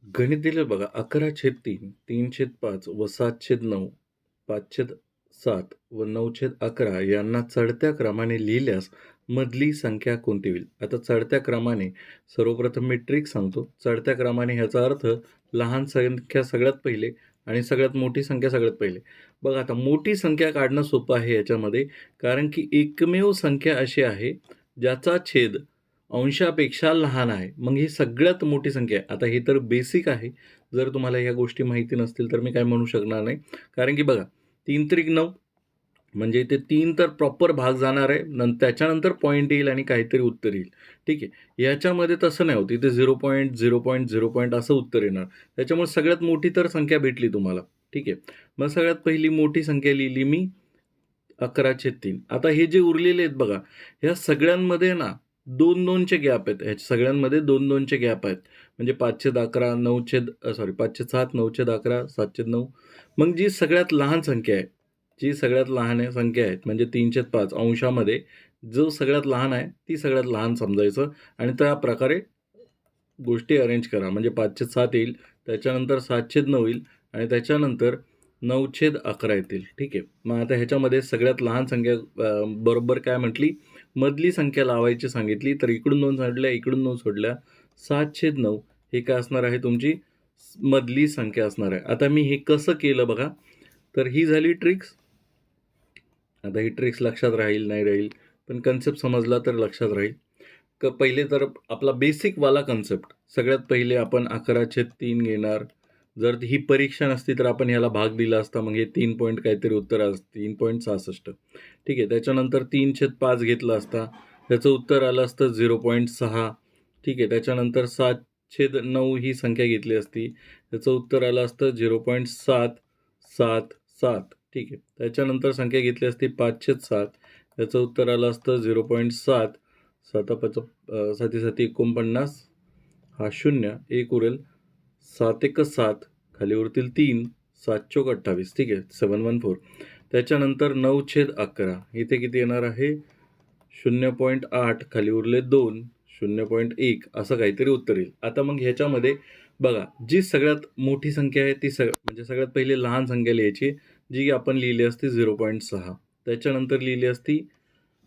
गणित दिलं बघा 11/3, 3/5 व 7/9, 5/7 व 9/11 यांना चढत्या क्रमाने लिहिल्यास मधली संख्या कोणती होईल? आता चढत्या क्रमाने सर्वप्रथम मी ट्रिक सांगतो. चढत्या क्रमाने ह्याचा अर्थ लहान संख्या सगळ्यात पहिले आणि सगळ्यात मोठी संख्या सगळ्यात पहिले. बघा आता मोठी संख्या काढणं सोपं आहे याच्यामध्ये, कारण की एकमेव संख्या अशी आहे ज्याचा छेद अंशापेक्षा लहान आहे. मग ही सगळ्यात मोठी संख्या आहे. आता हे तर बेसिक आहे. जर तुम्हाला ह्या गोष्टी माहिती नसतील तर मी काय म्हणू शकणार नाही. कारण की बघा 3 त्रिक 9 म्हणजे इथे 3 तर प्रॉपर भाग जाणार आहे. त्याच्यानंतर पॉइंट येईल आणि काहीतरी उत्तर येईल. ठीक आहे. याच्यामध्ये तसं नाही होत. इथे 0.0.0. असं उत्तर येणार. त्याच्यामुळे सगळ्यात मोठी तर संख्या भेटली तुम्हाला. ठीक आहे. मग सगळ्यात पहिली मोठी संख्या लिहिली मी 11/3. आता हे जे उरलेले आहेत बघा, ह्या सगळ्यांमध्ये ना 2-2 चे गॅप आहेत. ह्या सगळ्यांमध्ये 2-2 चे गॅप आहेत. म्हणजे 5/11, 5/7, 9/11, 7/9. मग जी सगळ्यात लहान संख्या आहे, जी सगळ्यात लहान संख्या आहे म्हणजे 3/5 अंशामध्ये जो सगळ्यात लहान आहे, ती सगळ्यात लहान समजायचं आणि त्या प्रकारे गोष्टी अरेंज करा. म्हणजे 5/7 येईल, त्याच्यानंतर 7/9 येईल आणि त्याच्यानंतर 9/11 येतील. ठीक आहे. मग आता ह्याच्यामध्ये सगळ्यात लहान संख्या बरोबर काय म्हटली, मधली संख्या लावायची सांगितली. तर इकडून 2 सोडल्या, इकडून 2 सोडल्या. 7/9 हे काय असणार आहे तुमची मधली संख्या असणार आहे. आता मी हे कसं केलं बघा. तर ही झाली ट्रिक्स. आता ही ट्रिक्स लक्षात राहील, नाही राहील, पण कन्सेप्ट समजला तर लक्षात राहील. पहिले तर आपला बेसिकवाला कन्सेप्ट. सगळ्यात पहिले आपण 11/3 घेणार. जर ही परीक्षा नसती तर आपण ह्याला भाग दिला असता. मग हे 3 पॉइंट काहीतरी उत्तर असतं 3.66. ठीक आहे. त्याच्यानंतर 3/5 घेतला असता. त्याचं उत्तर आलं असतं 0.6. ठीक आहे. त्याच्यानंतर 7/9 ही संख्या घेतली असती. त्याचं उत्तर आलं असतं 0.777. ठीक आहे. त्याच्यानंतर संख्या घेतली असती 5/7. त्याचं उत्तर आलं असतं 0.7. 7 हा 0 एक उरेल 7 खाली उरतील 3 7 28. ठीक आहे. 714. त्याच्यानंतर 9/11 इथे किती येणार आहे 0.8 खाली उरले 2 0.1 असं काहीतरी उत्तर येईल. आता मग ह्याच्यामध्ये बघा जी सगळ्यात मोठी संख्या आहे ती म्हणजे सगळ्यात पहिले लहान संख्या लिहायची जी आपण लिहिली असती 0.6. त्याच्यानंतर लिहिली असती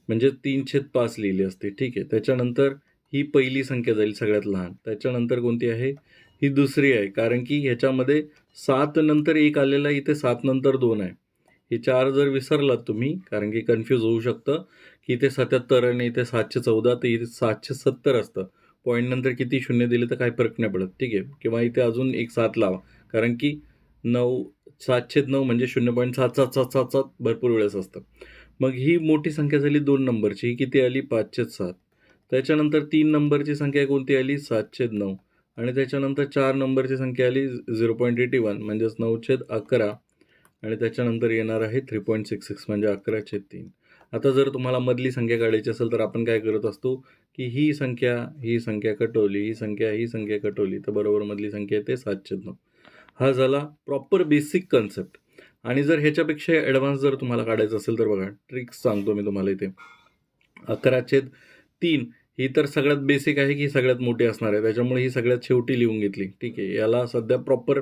म्हणजे 3/5 लिहिली असते. ठीक आहे. त्याच्यानंतर ही पहिली संख्या जाईल सगळ्यात लहान. त्याच्यानंतर कोणती आहे? ही दुसरी आहे. कारण की ह्याच्यामध्ये 7 नंतर 1 आलेला आहे, इथे 7 नंतर 2 आहे. हे 4 जर विसरलात तुम्ही, कारण की कन्फ्यूज होऊ शकतं, की इथे 77 आणि इथे 714 तर इथे 770 असतं. पॉइंट नंतर किती शून्य दिले तर काही फरक नाही पडत. ठीक आहे. किंवा इथे अजून एक 7 लावा. कारण की 7/9 म्हणजे 0.7777 भरपूर वेळेस असतं. मग ही मोठी संख्या झाली 2 नंबरची. ही किती आली 5/7. त्याच्यानंतर 3 नंबरची संख्या कोणती आली 7/9 आणि त्याच्यानंतर 4 नंबरची संख्या आली 0.81 म्हणजेच 9/11 आणि त्याच्यानंतर येणार आहे 3.66 म्हणजे 11/3. आता जर तुम्हाला मधली संख्या काढायची असेल तर आपण काय करत असतो, की ही संख्या कटवली, ही संख्या कटवली तर बरोबर मधली संख्या येते 7/9. हा झाला प्रॉपर बेसिक कन्सेप्ट. आणि जर ह्याच्यापेक्षा ॲडव्हान्स जर तुम्हाला काढायचं असेल तर बघा ट्रिक्स सांगतो मी तुम्हाला इथे. 11/3 ही तर सगळ्यात बेसिक आहे की सगळ्यात मोठी असणार आहे. त्याच्यामुळे ही सगळ्यात शेवटी लिहून घेतली. ठीक आहे. याला सध्या प्रॉपर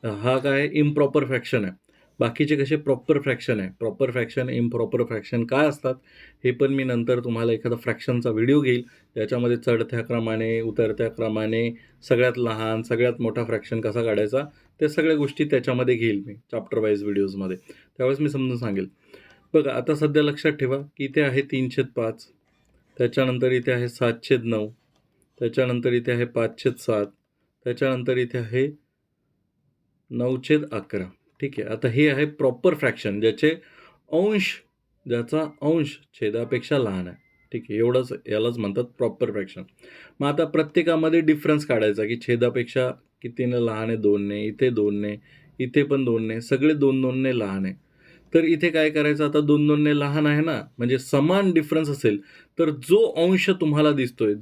हा काय इम्प्रॉपर फ्रॅक्शन आहे. बाकीचे कसे प्रॉपर फ्रॅक्शन आहे. प्रॉपर फ्रॅक्शन, इम्प्रॉपर फ्रॅक्शन काय असतात हे पण मी नंतर तुम्हाला एखादा फ्रॅक्शनचा व्हिडिओ घेईल. त्याच्यामध्ये चढत्या क्रमाने, उतरत्या क्रमाने, सगळ्यात लहान, सगळ्यात मोठा फ्रॅक्शन कसा काढायचा त्या सगळ्या गोष्टी त्याच्यामध्ये घेईल मी चॅप्टर वाईज व्हिडिओजमध्ये. त्यावेळेस मी समजून सांगेल. बघा आता सध्या लक्षात ठेवा की इथे आहे 3/5. त्याच्यानंतर इथे आहे 7/9. त्याच्यानंतर इथे आहे 5/7. त्याच्यानंतर इथे आहे 9/11. ठीक आहे. आता हे आहे प्रॉपर फ्रॅक्शन ज्याचा अंश छेदापेक्षा लहान आहे. ठीक आहे. एवढंच यालाच म्हणतात प्रॉपर फ्रॅक्शन. मग आता प्रत्येकामध्ये डिफरन्स काढायचा की छेदापेक्षा कितीने लहान आहे 2ने, इथे 2ने, इथे पण 2ने, सगळे 2-2ने लहान आहे. तर इथे काय करायचं आता 2-2ने लहान आहे ना, म्हणजे समान डिफरन्स असेल तर जो अंश तुम्हाला दिसतोय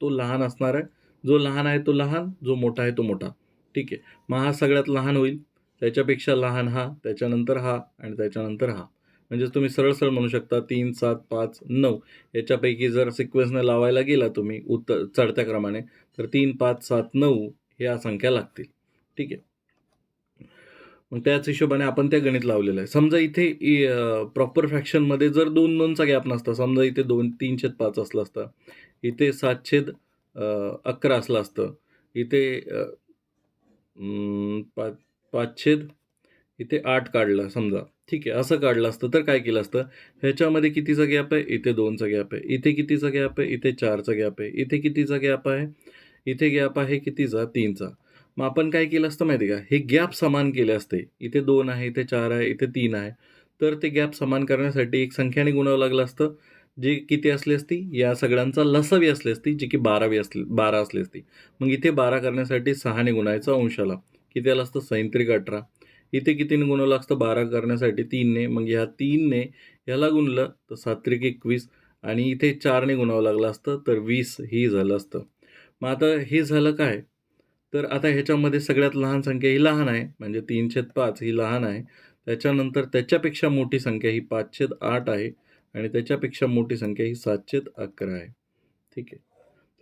तो लहान असणार आहे. जो लहान आहे तो लहान, जो मोठा आहे तो मोठा. ठीक आहे. मग हा सगळ्यात लहान होईल. त्याच्यापेक्षा लहान हा, त्याच्यानंतर हा आणि त्याच्यानंतर हा. म्हणजे तुम्ही सरळ म्हणू शकता 3, 7, 5, 9 याच्यापैकी जर सिक्वेन्सने लावायला गेला तुम्ही चढत्या क्रमाने तर 3, 5, 7, 9 ह्या संख्या लागतील. ठीक आहे. मग त्याच हिशोबाने आपण ते गणित लावलेलं आहे. समजा इथे प्रॉपर फ्रॅक्शनमध्ये जर 2-2चा गॅप नसता, समजा इथे 3/5 असलं असतं, इथे 7/11 असलं असतं, इथे 5 इथे 8 काढला समजा, ठीक आहे. असं काढलं असतं तर काय केलं असतं, ह्याच्यामध्ये कितीचा गॅप आहे? इथे 2चा गॅप आहे. इथे कितीचा गॅप आहे? इथे 4चा गॅप आहे. इथे कितीचा गॅप आहे? इथे गॅप आहे कितीचा? 3चा. मग आपण काय केलं असतं माहिती आहे का? हे गॅप समान केले असते. इथे 2 आहे, इथे 4 आहे, इथे 3 आहे. तर ते गॅप समान करण्यासाठी एक संख्याने गुणावं लागलं असतं, जी किती असली असती? या सगळ्यांचा लसावी असली असती, जी की 12 असली असती. मग इथे 12 करण्यासाठी 6ने गुणायचं अंशाला. किती आलं असतं? 6×18. इथे कितीने गुणवलं असतं 12 करण्यासाठी? 3ने. मग ह्या 3ने ह्याला गुणलं तर 7×21 आणि इथे 4ने गुणावं लागलं असतं तर 20 ही झालं असतं. मग आता हे झालं काय? तर आता ह्याच्यामध्ये सगळ्यात लहान संख्या ही लहान आहे, म्हणजे 3/5 ही लहान आहे. त्याच्यानंतर त्याच्यापेक्षा मोठी संख्या ही 5/8 आहे आणि त्याच्यापेक्षा मोठी संख्या ही 7/11 आहे. ठीक आहे.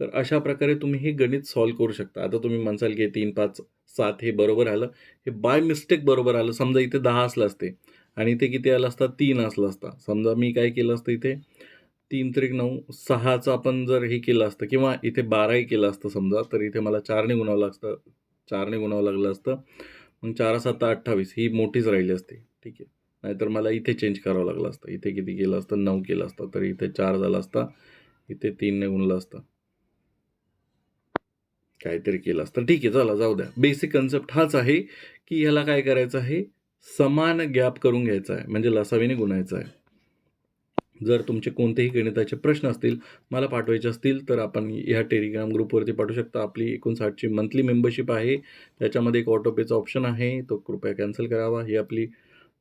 तर अशा प्रकारे तुम्ही हे गणित सॉल्व्ह करू शकता. आता तुम्ही म्हणसाल की 3, 5, 7 हे बरोबर आलं. हे बाय मिस्टेक बरोबर आलं. समजा इथे 10 असलं असते आणि इथे किती आलं असतं? 3 असलं असता. समजा मी काय केलं असतं इथे 3 त्रिक 9, 6चं आपण जर हे केलं असतं किंवा इथे 12ही केलं असतं समजा, तर इथे मला 4ने गुणावं असतं. 4ने गुणावं लागलं असतं. मग 4-7 28 ही मोठीच राहिली असती. ठीक आहे. नाहीतर मला इथे चेंज करावं लागलं असतं. इथे किती केलं असतं? 9 केलं असतं. तर इथे 4 झाला असता. इथे 3ने गुणलं असतं. काहीतरी केलं असतं. ठीक आहे, चला जाऊ द्या. बेसिक कन्सेप्ट हाच आहे, की ह्याला काय करायचं आहे? समान गॅप करून घ्यायचा आहे. म्हणजे लसावीने गुणायचं आहे. जर तुमचे कोणतेही गणिताचे प्रश्न असतील, मला पाठवायचे असतील, तर आपण ह्या टेलिग्राम ग्रुपवरती पाठवू शकता. आपली 59ची मंथली मेंबरशिप आहे. त्याच्यामध्ये एक ऑटो पेचा ऑप्शन आहे. तो कृपया कॅन्सल करावा.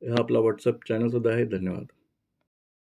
हा आपला WhatsApp चॅनलसुद्धा आहे. धन्यवाद.